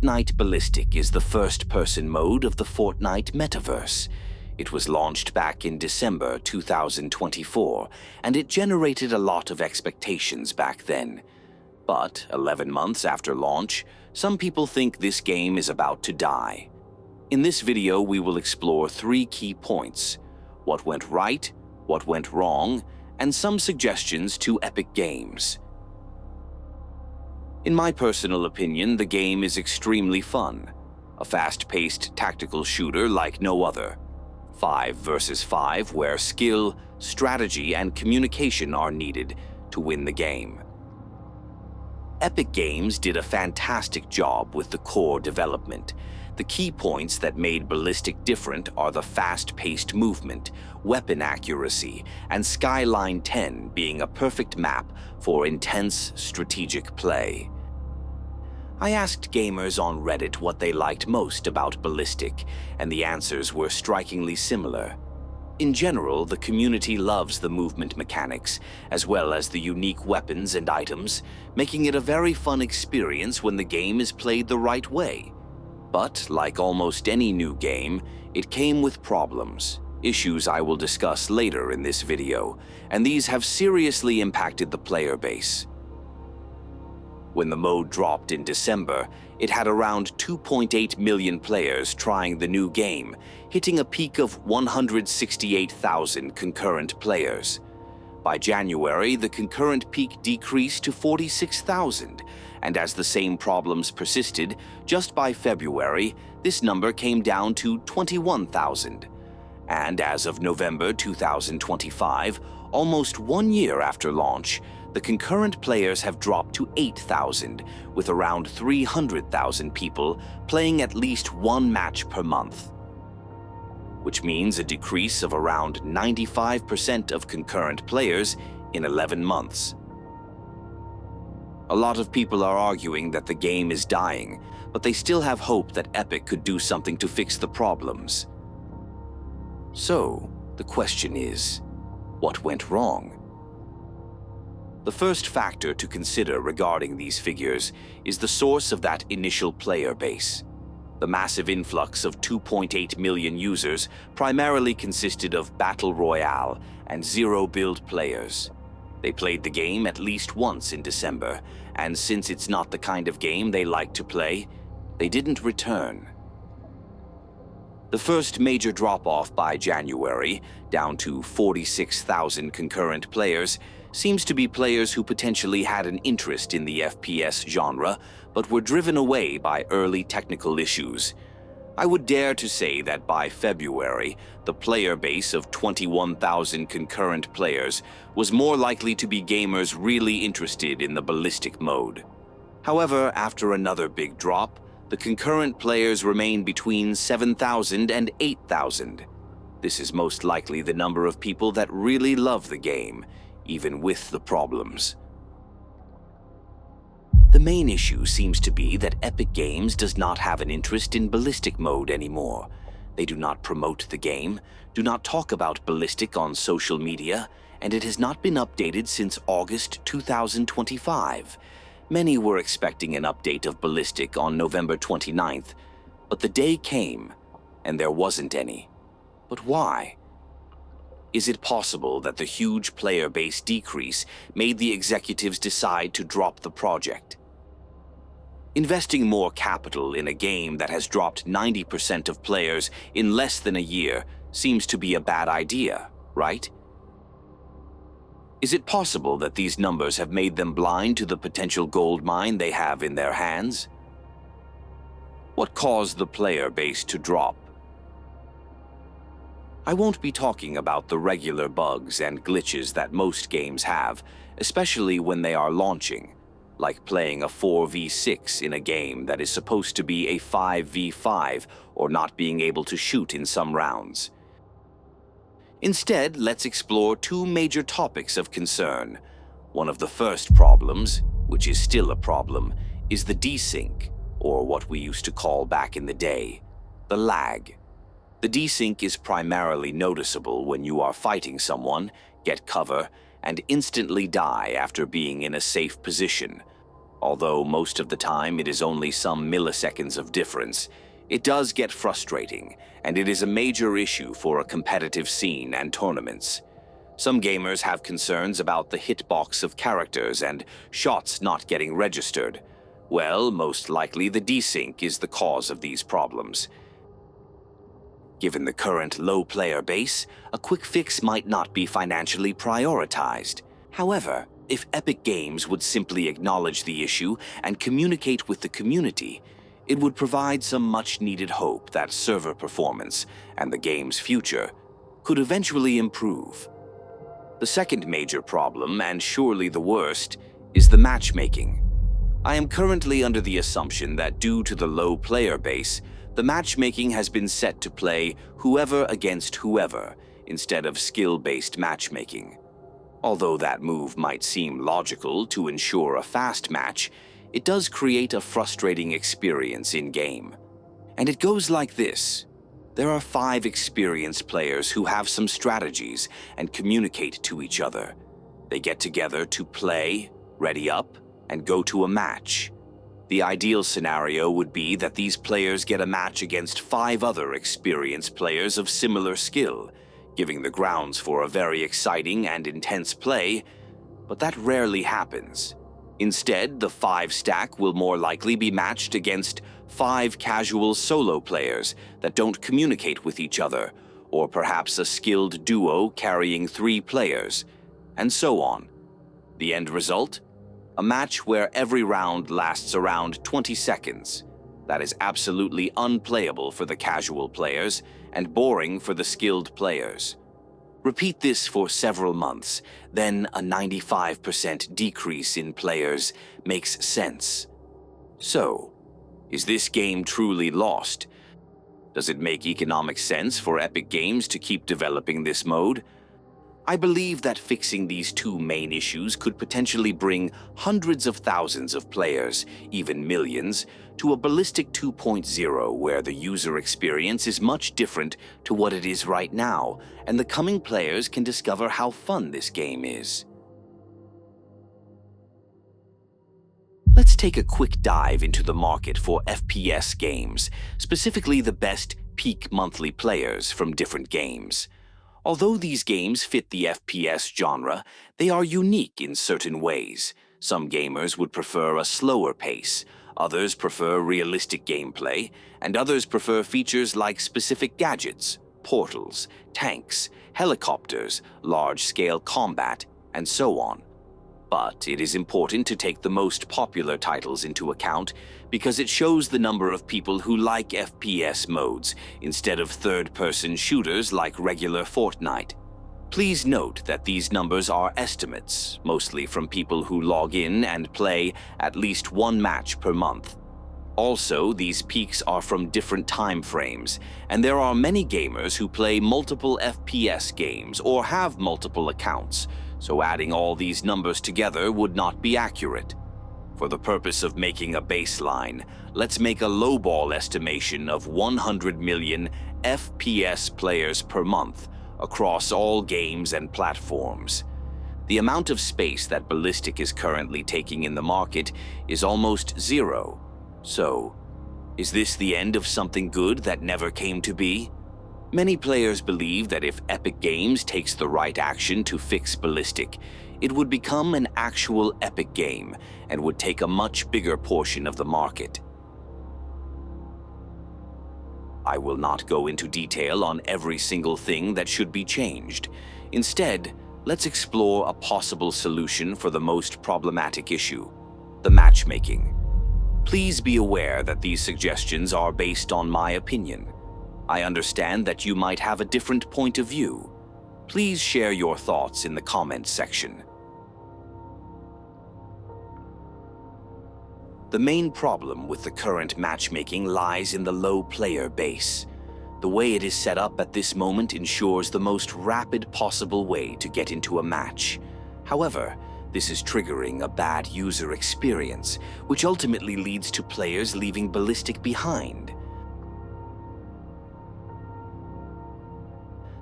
Fortnite Ballistic is the first-person mode of the Fortnite metaverse. It was launched back in December 2024, and it generated a lot of expectations back then. But 11 months after launch, some people think this game is about to die. In this video, we will explore 3 key points: what went right, what went wrong, and some suggestions to Epic Games. In my personal opinion, the game is extremely fun. A fast-paced tactical shooter like no other. 5 versus 5, where skill, strategy, and communication are needed to win the game. Epic Games did a fantastic job with the core development. The key points that made Ballistic different are the fast-paced movement, weapon accuracy, and Skyline 10 being a perfect map for intense strategic play. I asked gamers on Reddit what they liked most about Ballistic, and the answers were strikingly similar. In general, the community loves the movement mechanics, as well as the unique weapons and items, making it a very fun experience when the game is played the right way. But, like almost any new game, it came with problems, issues I will discuss later in this video, and these have seriously impacted the player base. When the mode dropped in December, it had around 2.8 million players trying the new game, hitting a peak of 168,000 concurrent players. By January, the concurrent peak decreased to 46,000, and as the same problems persisted, just by February, this number came down to 21,000. And as of November 2025, almost 1 year after launch, the concurrent players have dropped to 8,000, with around 300,000 people playing at least 1 match per month, which means a decrease of around 95% of concurrent players in 11 months. A lot of people are arguing that the game is dying, but they still have hope that Epic could do something to fix the problems. So, the question is, what went wrong? The first factor to consider regarding these figures is the source of that initial player base. The massive influx of 2.8 million users primarily consisted of Battle Royale and zero-build players. They played the game at least once in December, and since it's not the kind of game they like to play, they didn't return. The first major drop-off by January, down to 46,000 concurrent players, seems to be players who potentially had an interest in the FPS genre, but were driven away by early technical issues. I would dare to say that by February, the player base of 21,000 concurrent players was more likely to be gamers really interested in the Ballistic mode. However, after another big drop, the concurrent players remain between 7,000 and 8,000. This is most likely the number of people that really love the game, even with the problems. The main issue seems to be that Epic Games does not have an interest in Ballistic mode anymore. They do not promote the game, do not talk about Ballistic on social media, and it has not been updated since August 2025. Many were expecting an update of Ballistic on November 29th, but the day came, and there wasn't any. But why? Is it possible that the huge player base decrease made the executives decide to drop the project? Investing more capital in a game that has dropped 90% of players in less than a year seems to be a bad idea, right? Is it possible that these numbers have made them blind to the potential gold mine they have in their hands? What caused the player base to drop? I won't be talking about the regular bugs and glitches that most games have, especially when they are launching, like playing a 4v6 in a game that is supposed to be a 5v5 or not being able to shoot in some rounds. Instead, let's explore 2 major topics of concern. One of the first problems, which is still a problem, is the desync, or what we used to call back in the day, the lag. The desync is primarily noticeable when you are fighting someone, get cover, and instantly die after being in a safe position. Although most of the time it is only some milliseconds of difference, it does get frustrating, and it is a major issue for a competitive scene and tournaments. Some gamers have concerns about the hitbox of characters and shots not getting registered. Well, most likely the desync is the cause of these problems. Given the current low player base, a quick fix might not be financially prioritized. However, if Epic Games would simply acknowledge the issue and communicate with the community, it would provide some much-needed hope that server performance and the game's future could eventually improve. The second major problem, and surely the worst, is the matchmaking. I am currently under the assumption that due to the low player base, the matchmaking has been set to play whoever against whoever instead of skill-based matchmaking. Although that move might seem logical to ensure a fast match, it does create a frustrating experience in-game. And it goes like this. There are 5 experienced players who have some strategies and communicate to each other. They get together to play, ready up, and go to a match. The ideal scenario would be that these players get a match against 5 other experienced players of similar skill, giving the grounds for a very exciting and intense play, but that rarely happens. Instead, the 5 stack will more likely be matched against 5 casual solo players that don't communicate with each other, or perhaps a skilled duo carrying 3 players, and so on. The end result? A match where every round lasts around 20 seconds. That is absolutely unplayable for the casual players and boring for the skilled players. Repeat this for several months, then a 95% decrease in players makes sense. So, is this game truly lost? Does it make economic sense for Epic Games to keep developing this mode? I believe that fixing these 2 main issues could potentially bring hundreds of thousands of players, even millions, to a Ballistic 2.0 where the user experience is much different to what it is right now, and the coming players can discover how fun this game is. Let's take a quick dive into the market for FPS games, specifically the best peak monthly players from different games. Although these games fit the FPS genre, they are unique in certain ways. Some gamers would prefer a slower pace, others prefer realistic gameplay, and others prefer features like specific gadgets, portals, tanks, helicopters, large-scale combat, and so on. But it is important to take the most popular titles into account because it shows the number of people who like FPS modes instead of third-person shooters like regular Fortnite. Please note that these numbers are estimates, mostly from people who log in and play at least 1 match per month. Also, these peaks are from different time frames, and there are many gamers who play multiple FPS games or have multiple accounts, so adding all these numbers together would not be accurate. For the purpose of making a baseline, let's make a lowball estimation of 100 million FPS players per month across all games and platforms. The amount of space that Ballistic is currently taking in the market is almost 0. So, is this the end of something good that never came to be? Many players believe that if Epic Games takes the right action to fix Ballistic, it would become an actual Epic game and would take a much bigger portion of the market. I will not go into detail on every single thing that should be changed. Instead, let's explore a possible solution for the most problematic issue, the matchmaking. Please be aware that these suggestions are based on my opinion. I understand that you might have a different point of view. Please share your thoughts in the comments section. The main problem with the current matchmaking lies in the low player base. The way it is set up at this moment ensures the most rapid possible way to get into a match. However, this is triggering a bad user experience, which ultimately leads to players leaving Ballistic behind.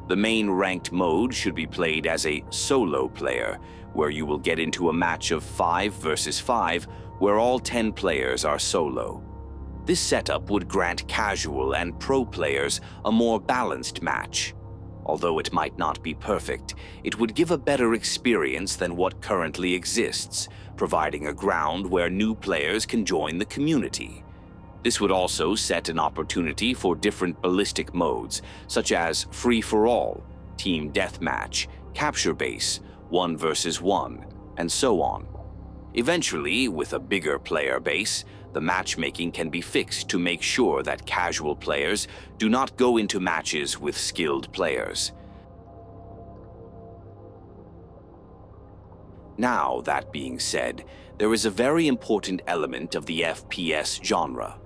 The main ranked mode should be played as a solo player, where you will get into a match of 5 versus 5 where all 10 players are solo. This setup would grant casual and pro players a more balanced match. Although it might not be perfect, it would give a better experience than what currently exists, providing a ground where new players can join the community. This would also set an opportunity for different ballistic modes, such as free-for-all, team deathmatch, capture base, 1 versus 1, and so on. Eventually, with a bigger player base, the matchmaking can be fixed to make sure that casual players do not go into matches with skilled players. Now, that being said, there is a very important element of the FPS genre,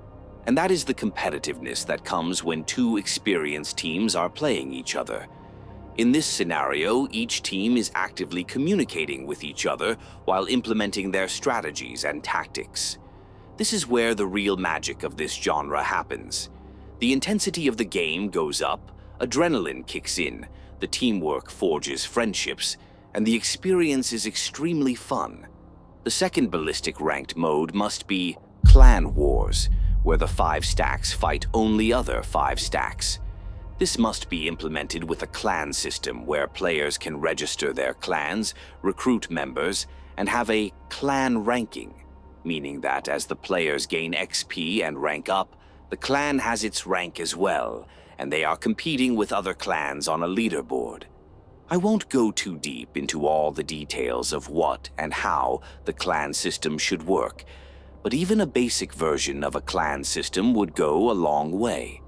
and that is the competitiveness that comes when two experienced teams are playing each other. In this scenario, each team is actively communicating with each other while implementing their strategies and tactics. This is where the real magic of this genre happens. The intensity of the game goes up, adrenaline kicks in, the teamwork forges friendships, and the experience is extremely fun. The second ballistic ranked mode must be Clan Wars, where the 5 stacks fight only other 5 stacks. This must be implemented with a clan system where players can register their clans, recruit members, and have a clan ranking, meaning that as the players gain XP and rank up, the clan has its rank as well, and they are competing with other clans on a leaderboard. I won't go too deep into all the details of what and how the clan system should work, but even a basic version of a clan system would go a long way.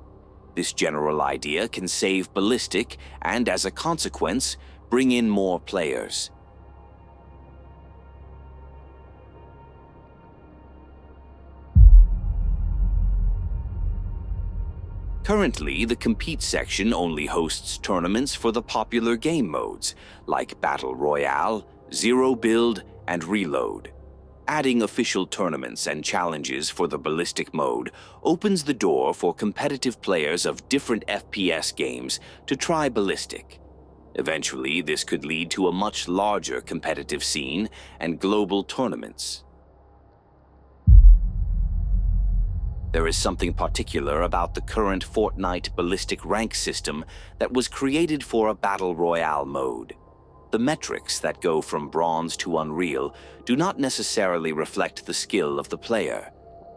This general idea can save Ballistic and, as a consequence, bring in more players. Currently, the Compete section only hosts tournaments for the popular game modes, like Battle Royale, Zero Build, and Reload. Adding official tournaments and challenges for the Ballistic mode opens the door for competitive players of different FPS games to try Ballistic. Eventually, this could lead to a much larger competitive scene and global tournaments. There is something particular about the current Fortnite Ballistic rank system that was created for a Battle Royale mode. The metrics that go from Bronze to Unreal do not necessarily reflect the skill of the player.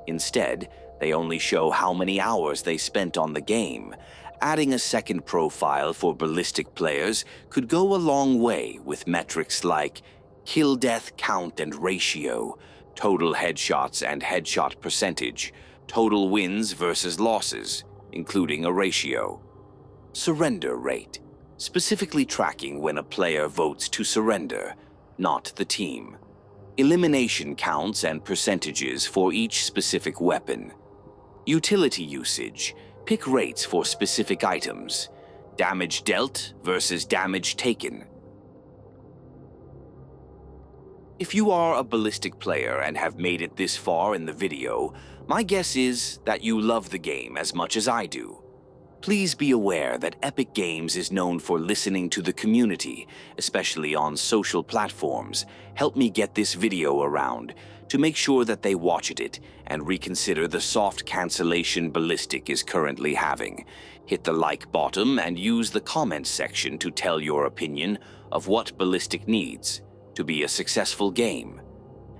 Instead, they only show how many hours they spent on the game. Adding a second profile for Ballistic players could go a long way with metrics like kill-death count and ratio, total headshots and headshot percentage, total wins versus losses, including a ratio, surrender rate, specifically tracking when a player votes to surrender, not the team, elimination counts and percentages for each specific weapon, utility usage, pick rates for specific items, damage dealt versus damage taken. If you are a Ballistic player and have made it this far in the video, my guess is that you love the game as much as I do. Please be aware that Epic Games is known for listening to the community, especially on social platforms. Help me get this video around to make sure that they watch it and reconsider the soft cancellation Ballistic is currently having. Hit the like button and use the comments section to tell your opinion of what Ballistic needs to be a successful game.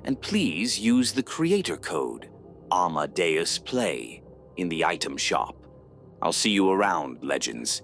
And please use the creator code AmadeusPlay in the item shop. I'll see you around, legends.